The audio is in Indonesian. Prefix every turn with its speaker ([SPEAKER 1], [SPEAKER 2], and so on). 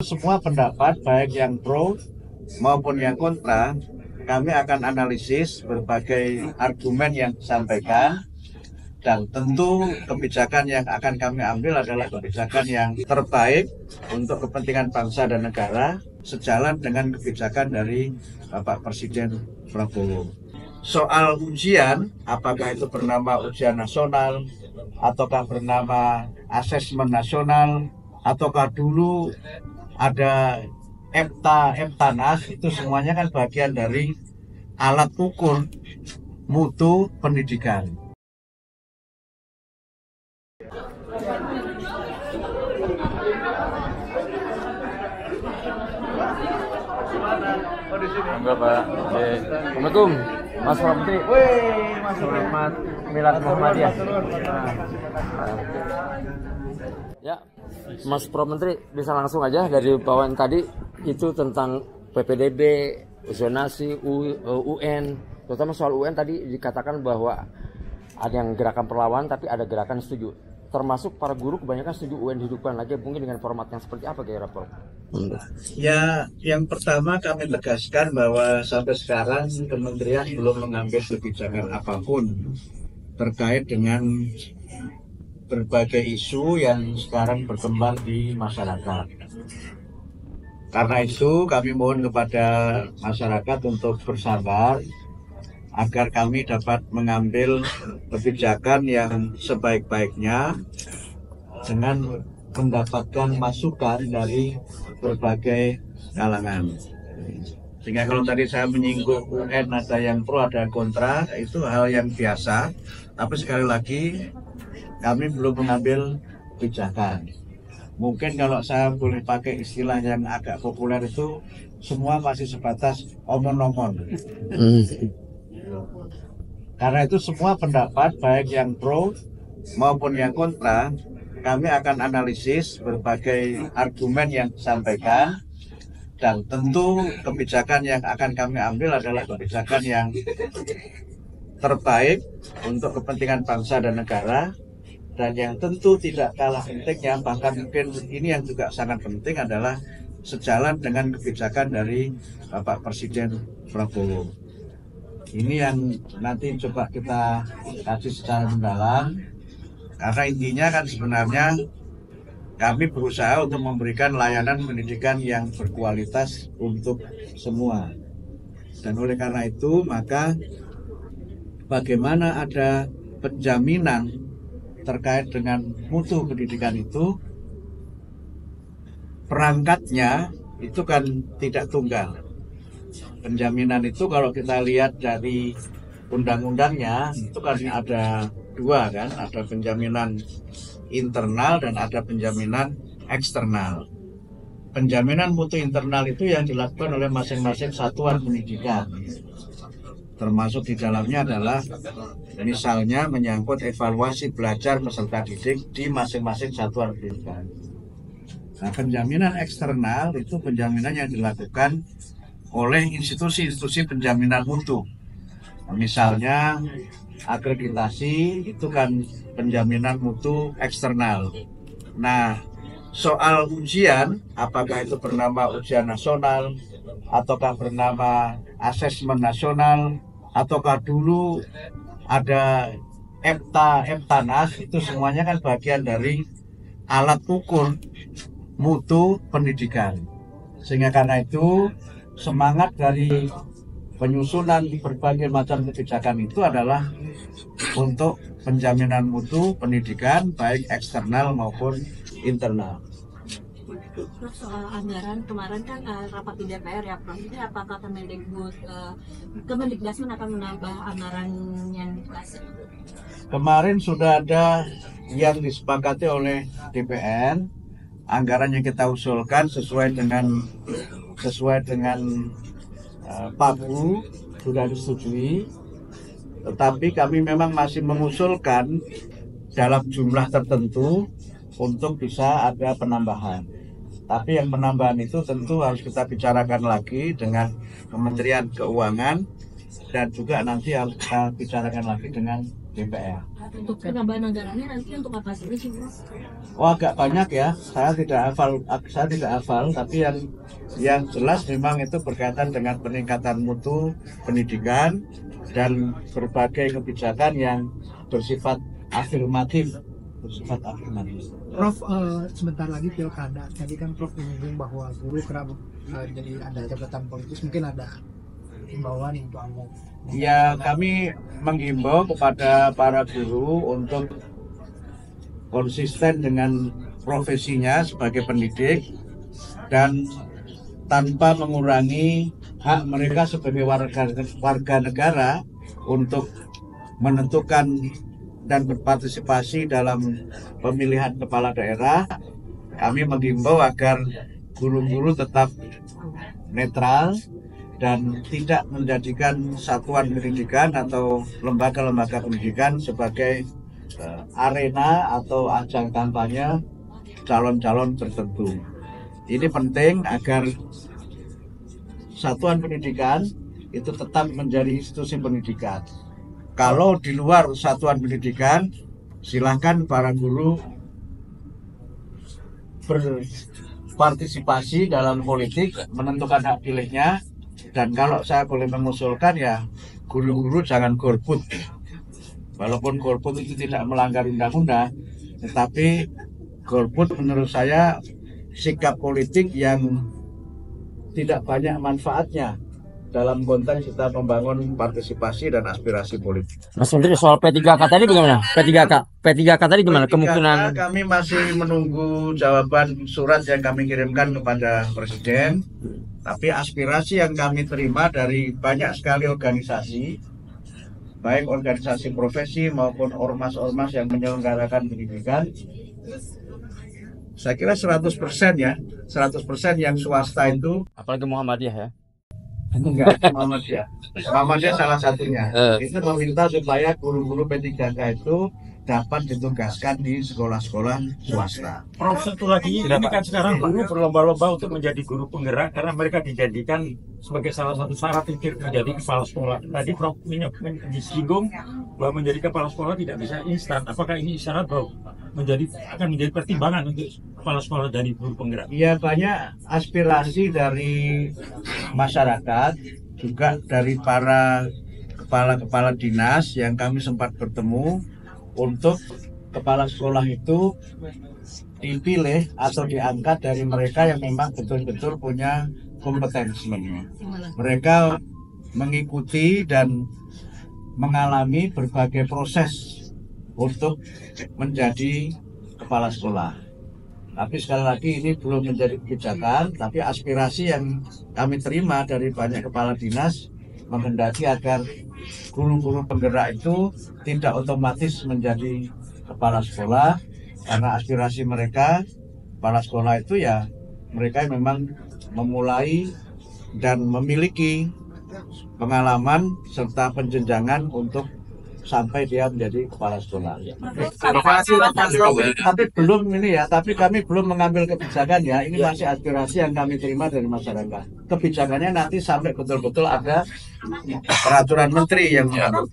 [SPEAKER 1] Semua pendapat baik yang pro maupun yang kontra, kami akan analisis berbagai argumen yang disampaikan dan tentu kebijakan yang akan kami ambil adalah kebijakan yang terbaik untuk kepentingan bangsa dan negara sejalan dengan kebijakan dari Bapak Presiden Prabowo. Soal ujian, apakah itu bernama ujian nasional ataukah bernama asesmen nasional ataukah dulu ada Eptanas, itu semuanya kan bagian dari alat ukur mutu pendidikan.
[SPEAKER 2] Enggak Pak. Assalamualaikum Mas Menteri.
[SPEAKER 1] Wih, Mas
[SPEAKER 2] Selamat Milad Muhammadiyah. Ya, Mas Pro Menteri bisa langsung aja dari bawaan tadi itu tentang PPDB, zonasi, UN, terutama soal UN tadi dikatakan bahwa ada yang gerakan perlawanan tapi ada gerakan setuju. Termasuk para guru kebanyakan setuju UN dihidupkan lagi, mungkin dengan format yang seperti apa kira-kira Prof?
[SPEAKER 1] Ya, yang pertama kami tegaskan bahwa sampai sekarang kementerian belum mengambil kebijakan apapun terkait dengan berbagai isu yang sekarang berkembang di masyarakat. Karena itu kami mohon kepada masyarakat untuk bersabar agar kami dapat mengambil kebijakan yang sebaik-baiknya dengan mendapatkan masukan dari berbagai kalangan. Sehingga kalau tadi saya menyinggung UN ada yang pro ada yang kontra, itu hal yang biasa. Tapi sekali lagi kami belum mengambil kebijakan. Mungkin kalau saya boleh pakai istilah yang agak populer itu semua masih sebatas omong-omong. Karena itu semua pendapat baik yang pro maupun yang kontra, kami akan analisis berbagai argumen yang disampaikan dan tentu kebijakan yang akan kami ambil adalah kebijakan yang terbaik untuk kepentingan bangsa dan negara, dan yang tentu tidak kalah pentingnya, bahkan mungkin ini yang juga sangat penting adalah sejalan dengan kebijakan dari Bapak Presiden Prabowo. Ini yang nanti coba kita kaji secara mendalam, karena intinya kan sebenarnya kami berusaha untuk memberikan layanan pendidikan yang berkualitas untuk semua. Dan oleh karena itu maka bagaimana ada penjaminan terkait dengan mutu pendidikan itu, perangkatnya itu kan tidak tunggal. Penjaminan itu kalau kita lihat dari undang-undangnya itu kan ada dua kan, ada penjaminan internal dan ada penjaminan eksternal. Penjaminan mutu internal itu yang dilakukan oleh masing-masing satuan pendidikan. Termasuk di dalamnya adalah misalnya menyangkut evaluasi belajar peserta didik di masing-masing satuan pendidikan. Nah, penjaminan eksternal itu penjaminan yang dilakukan oleh institusi-institusi penjaminan mutu. Misalnya akreditasi itu kan penjaminan mutu eksternal. Nah, soal ujian, apakah itu bernama ujian nasional ataukah bernama asesmen nasional ataukah dulu ada Eptanas, itu semuanya kan bagian dari alat ukur mutu pendidikan. Sehingga karena itu semangat dari penyusunan berbagai macam kebijakan itu adalah untuk penjaminan mutu pendidikan baik eksternal maupun internal.
[SPEAKER 3] Prof, soal anggaran kemarin kan rapat di DPR ya Prof, ini apakah Kemendikbud akan menambah anggaran yang dikasih?
[SPEAKER 1] Kemarin sudah ada yang disepakati oleh DPR, anggaran yang kita usulkan sesuai dengan PABU sudah disetujui, tetapi kami memang masih mengusulkan dalam jumlah tertentu untuk bisa ada penambahan. Tapi yang penambahan itu tentu harus kita bicarakan lagi dengan Kementerian Keuangan dan juga nanti harus kita bicarakan lagi dengan DPR.
[SPEAKER 3] Untuk penambahan anggarannya nanti untuk apa sih Mas?
[SPEAKER 1] Oh, agak banyak ya. Saya tidak hafal, tapi yang jelas memang itu berkaitan dengan peningkatan mutu pendidikan dan berbagai kebijakan yang bersifat afirmatif.
[SPEAKER 4] Prof, sebentar lagi pilkada. Tadi kan Prof menyinggung bahwa guru kerap jadi ada jabatan politis, mungkin ada himbauan untuk Anda.
[SPEAKER 1] Ya, kami menghimbau kepada para guru untuk konsisten dengan profesinya sebagai pendidik dan tanpa mengurangi hak mereka sebagai warga negara untuk menentukan dan berpartisipasi dalam pemilihan kepala daerah. Kami menghimbau agar guru-guru tetap netral dan tidak menjadikan satuan pendidikan atau lembaga-lembaga pendidikan sebagai arena atau ajang kampanye calon-calon tertentu. Ini penting agar satuan pendidikan itu tetap menjadi institusi pendidikan. Kalau di luar satuan pendidikan, silahkan para guru berpartisipasi dalam politik, menentukan hak pilihnya. Dan kalau saya boleh mengusulkan ya, guru-guru jangan golput. Walaupun golput itu tidak melanggar undang-undang, tetapi golput menurut saya sikap politik yang tidak banyak manfaatnya dalam konteks kita membangun partisipasi dan aspirasi politik.
[SPEAKER 2] Mas Menteri, soal P3K tadi bagaimana? P3K tadi gimana? Kemungkinan
[SPEAKER 1] Kami masih menunggu jawaban surat yang kami kirimkan kepada Presiden. Tapi aspirasi yang kami terima dari banyak sekali organisasi, baik organisasi profesi maupun ormas-ormas yang menyelenggarakan pendidikan, saya kira 100% ya, 100% yang swasta itu,
[SPEAKER 2] apalagi Muhammadiyah ya.
[SPEAKER 1] enggak, Muhammadiyah salah satunya, itu meminta supaya guru-guru P3K itu dapat ditugaskan di sekolah-sekolah swasta.
[SPEAKER 5] Prof, satu lagi, ini kan sekarang guru berlomba-lomba untuk menjadi guru penggerak karena mereka dijadikan sebagai salah satu syarat untuk menjadi kepala sekolah. Tadi Prof disinggung bahwa menjadi kepala sekolah tidak bisa instan. Apakah ini isyarat bahwa akan menjadi pertimbangan untuk kepala sekolah dari guru penggerak?
[SPEAKER 1] Ya, banyak aspirasi dari masyarakat, juga dari para kepala-kepala dinas yang kami sempat bertemu, untuk kepala sekolah itu dipilih atau diangkat dari mereka yang memang betul-betul punya kompetensi. Mereka mengikuti dan mengalami berbagai proses untuk menjadi kepala sekolah. Tapi sekali lagi ini belum menjadi kebijakan, tapi aspirasi yang kami terima dari banyak kepala dinas menghendaki agar guru-guru penggerak itu tidak otomatis menjadi kepala sekolah, karena aspirasi mereka, kepala sekolah itu ya mereka yang memang memulai dan memiliki pengalaman serta penjenjangan untuk sampai dia menjadi kepala sekolah. Tapi belum ini ya, tapi kami belum mengambil kebijakan ya. Ini masih aspirasi yang kami terima dari masyarakat. Kebijakannya nanti sampai betul-betul ada peraturan menteri yang mengatur.